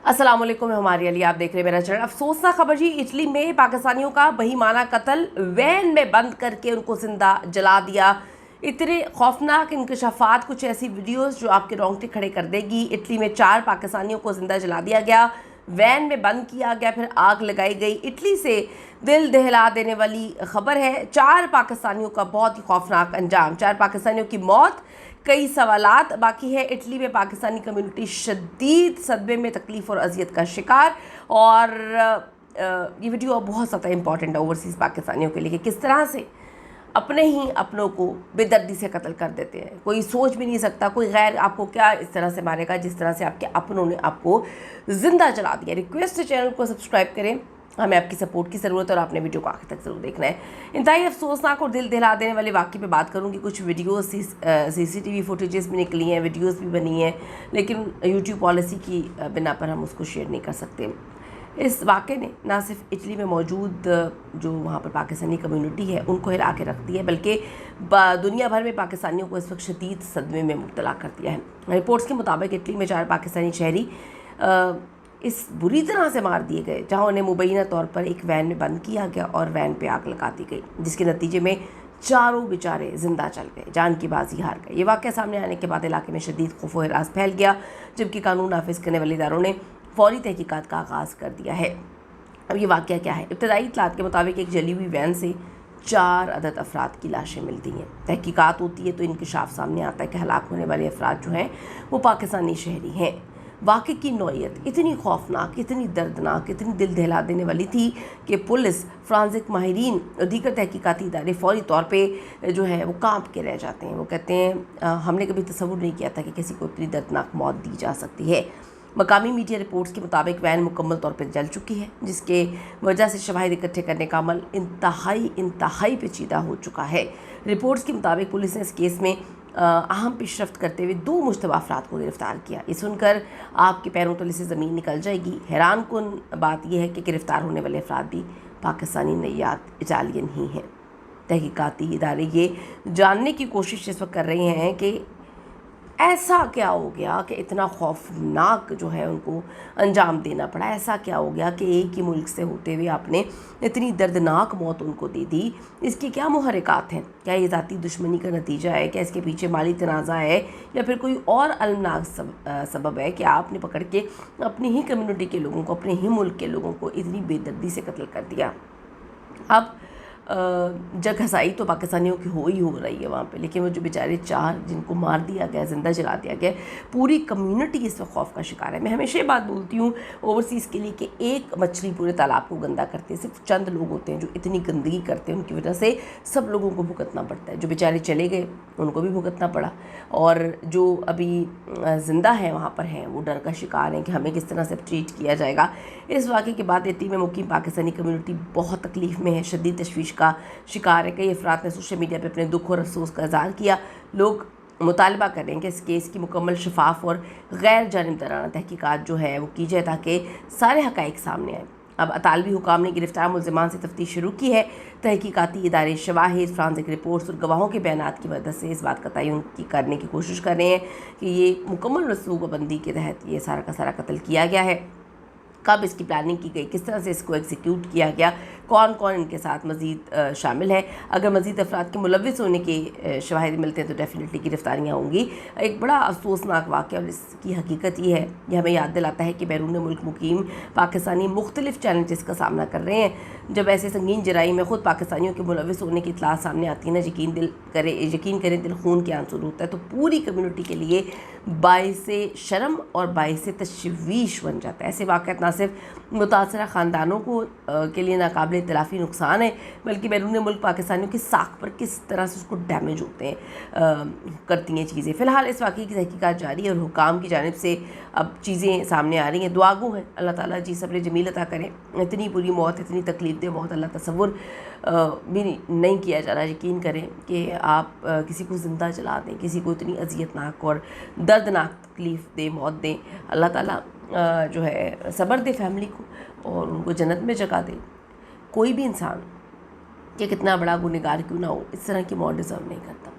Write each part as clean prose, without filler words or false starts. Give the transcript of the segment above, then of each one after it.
अस्सलाम वालेकुम, हमारी अली, आप देख रहे हैं मेरा चैनल। अफसोसनाक खबर जी, इटली में पाकिस्तानियों का बहीमाना कत्ल, वैन में बंद करके उनको जिंदा जला दिया। इतने खौफनाक इंकशाफात, कुछ ऐसी वीडियोस जो आपके रोंगटे खड़े कर देगी। इटली में 4 पाकिस्तानियों को जिंदा जला दिया गया, वैन में बंद किया गया, फिर आग लगाई गई। इटली से दिल दहला देने वाली खबर है। 4 पाकिस्तानियों का बहुत ही खौफनाक अंजाम, 4 पाकिस्तानियों की मौत, कई सवालात बाकी है। इटली में पाकिस्तानी कम्युनिटी शदीद सदमे में, तकलीफ़ और अजियत का शिकार। और ये वीडियो बहुत ज़्यादा इंपॉर्टेंट है ओवरसीज़ पाकिस्तानियों के लिए कि किस तरह से अपने ही अपनों को बेदर्दी से कत्ल कर देते हैं। कोई सोच भी नहीं सकता, कोई गैर आपको क्या इस तरह से मारेगा जिस तरह से आपके अपनों ने आपको ज़िंदा जला दिया। रिक्वेस्ट है चैनल को सब्सक्राइब करें, हमें आपकी सपोर्ट की ज़रूरत है और आपने वीडियो को आखिर तक ज़रूर देखना है। इंतहाई अफसोसनाक और दिल दहला देने वाले वाक़े पे बात करूँगी। कुछ वीडियोस CCTV फुटेजेस भी निकली हैं, वीडियोस भी बनी हैं, लेकिन यूट्यूब पॉलिसी की बिना पर हम उसको शेयर नहीं कर सकते। इस वाक़े ने ना सिर्फ इटली में मौजूद जो वहाँ पर पाकिस्तानी कम्युनिटी है उनको हिला के रख दिया है, बल्कि दुनिया भर में पाकिस्तानियों को इस वक्त शदीद सदमे में मुब्तला कर दिया है। रिपोर्ट्स के मुताबिक इटली में 4 पाकिस्तानी शहरी इस बुरी तरह से मार दिए गए, जहां उन्हें मुबैना तौर पर एक वैन में बंद किया गया और वैन पे आग लगा दी गई, जिसके नतीजे में चारों बेचारे जिंदा चल गए, जान की बाजी हार गए। ये वाक़या सामने आने के बाद इलाके में शदीद खौफ व हिरास फैल गया, जबकि कानून नाफिज करने वाले इदारों ने फौरी तहकीकात का आगाज़ कर दिया है। अब ये वाक़या क्या है? इब्तदाई इत्तलात के मुताबिक एक जली हुई वैन से 4 अदद अफराद की लाशें मिलती हैं। तहकीकात होती है तो इंकशाफ सामने आता है कि हलाक होने वाले अफराद जो हैं वो पाकिस्तानी शहरी हैं। वाक़े की नौइयत इतनी खौफनाक, इतनी दर्दनाक, इतनी दिल दहला देने वाली थी कि पुलिस, फ्रांसिक माहिरीन और दीगर तहकीकाती इदारे फ़ौरी तौर पे जो है वो कांप के रह जाते हैं। वो कहते हैं हमने कभी तसव्वुर नहीं किया था कि किसी को इतनी दर्दनाक मौत दी जा सकती है। मकामी मीडिया रिपोर्ट्स के मुताबिक वैन मुकम्मल तौर पर जल चुकी है, जिसके वजह से शवाहिद इकट्ठे करने का अमल इंतहाई पेचीदा हो चुका है। रिपोर्ट्स के मुताबिक पुलिस ने इस केस में अहम पेशरफ्त करते हुए 2 मुश्तबा अफराद को गिरफ़्तार किया। ये सुनकर आपके पैरों तले से ज़मीन निकल जाएगी। हैरान कुन बात यह है कि गिरफ़्तार होने वाले अफराद भी पाकिस्तानी नैयाद इटालियन ही हैं। तहकीकाती इदारे ये जानने की कोशिश इस वक्त कर रहे हैं कि ऐसा क्या हो गया कि इतना खौफनाक जो है उनको अंजाम देना पड़ा। ऐसा क्या हो गया कि एक ही मुल्क से होते हुए आपने इतनी दर्दनाक मौत उनको दे दी। इसकी क्या मुहर्रिकात हैं? क्या ये ज़ाती दुश्मनी का नतीजा है? क्या इसके पीछे माली तनाज़ा है, या फिर कोई और अलमनाक सबब है कि आपने पकड़ के अपनी ही कम्युनिटी के लोगों को, अपने ही मुल्क के लोगों को इतनी बेदर्दी से कत्ल कर दिया? अब जग हसाई तो पाकिस्तानियों की हो रही है वहाँ पे, लेकिन वो जो बेचारे 4 जिनको मार दिया गया, ज़िंदा जला दिया गया, पूरी कम्युनिटी इस वक्त खौफ का शिकार है। मैं हमेशा ये बात बोलती हूँ ओवरसीज़ के लिए कि एक मछली पूरे तालाब को गंदा करती है। सिर्फ चंद लोग होते हैं जो इतनी गंदगी करते हैं, उनकी वजह से सब लोगों को भुगतना पड़ता है। जो बेचारे चले गए उनको भी भुगतना पड़ा, और जो अभी ज़िंदा हैं वहाँ पर हैं वो डर का शिकार हैं कि हमें किस तरह से ट्रीट किया जाएगा। इस वाक़े के बाद इटली में मुकीम पाकिस्तानी कम्युनिटी बहुत तकलीफ़ में है, शदीद तशवीश का शिकार है। कई अफराद ने सोशल मीडिया पे अपने दुख और अफसोस का इज़हार किया। लोग मुतालबा कर रहे हैं कि इस केस की मुकम्मल शफाफ और गैर जानिबदाराना तहकीकात जो है वो की जाए, ताकि सारे हक़ाइक़ सामने आए। अब अतालवी हुकाम ने गिरफ्तार मुल्ज़िमान से तफ्तीश शुरू की है। तहकीकाती इदारे शवाहिद, फ्रांसिक रिपोर्ट्स और गवाहों के बयानात की मदद से इस बात का तयन करने की कोशिश कर रहे हैं कि ये मुकम्मल मनसूबाबंदी के तहत ये सारा का सारा कत्ल किया गया है, कब इसकी प्लानिंग की गई, किस तरह से इसको एग्जीक्यूट किया गया, कौन कौन इनके साथ मज़ीद शामिल है। अगर मज़ीद अफराद के मुलव्विस होने के शवाहिद मिलते हैं तो डेफिनेटली गिरफ्तारियाँ होंगी। एक बड़ा अफसोसनाक वाक़या, और इसकी हकीकत ये है, ये हमें याद दिलाता है कि बैरून मुल्क मुकीम पाकिस्तानी मुख्तलिफ चैलेंजेस का सामना कर रहे हैं। जब ऐसे संगीन जराइम में ख़ुद पाकिस्तानियों के मुलव्विस होने की इत्तला सामने आती है ना, यकीन करें दिल खून के आंसू होता है, तो पूरी कम्युनिटी के लिए बाइसे शर्म और बाइसे तशवीश बन जाता है। ऐसे वाक़यात ना सिर्फ मुतासरा ख़ानदानों को के लिए नाकाबिल इतलाफ़ी नुकसान है, बल्कि बैरून मुल्क पाकिस्तानियों की साख पर किस तरह से उसको डैमेज होते हैं करती हैं चीज़ें। फ़िलहाल इस वाक़े की तहकीकात जारी है और हुकाम की जानिब से अब चीज़ें सामने आ रही हैं। दुआगो है, अल्लाह ताला जी सब्र जमील अता करें। इतनी बुरी मौत, इतनी तकलीफ़ दे मौत अल्लाह तसव्वुर भी नहीं किया जा रहा। यकीन करें कि आप किसी को ज़िंदा जला दें, किसी को इतनी अजियतनाक और दर्दनाक तकलीफ़ दे मौत दें। अल्लाह ताला जो है सब्र दे फैमिली को और उनको जन्नत में जगह दे। कोई भी इंसान कि कितना बड़ा गुनहगार क्यों ना हो, इस तरह की मौत डिज़र्व नहीं करता।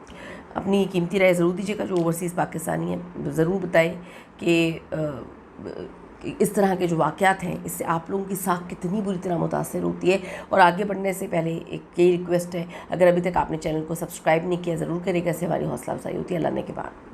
अपनी कीमती राय ज़रूर दीजिएगा। जो ओवरसीज़ पाकिस्तानी हैं ज़रूर बताएं कि اس طرح کے جو واقعات ہیں اس سے آپ لوگوں کی ساکھ کتنی بری طرح متاثر ہوتی ہے. اور آگے بڑھنے سے پہلے ایک یہی ریکویسٹ ہے، اگر ابھی تک آپ نے چینل کو سبسکرائب نہیں کیا ضرور کرے گا، اس سے ہماری حوصلہ افزائی ہوتی ہے. اللہ نے کے بعد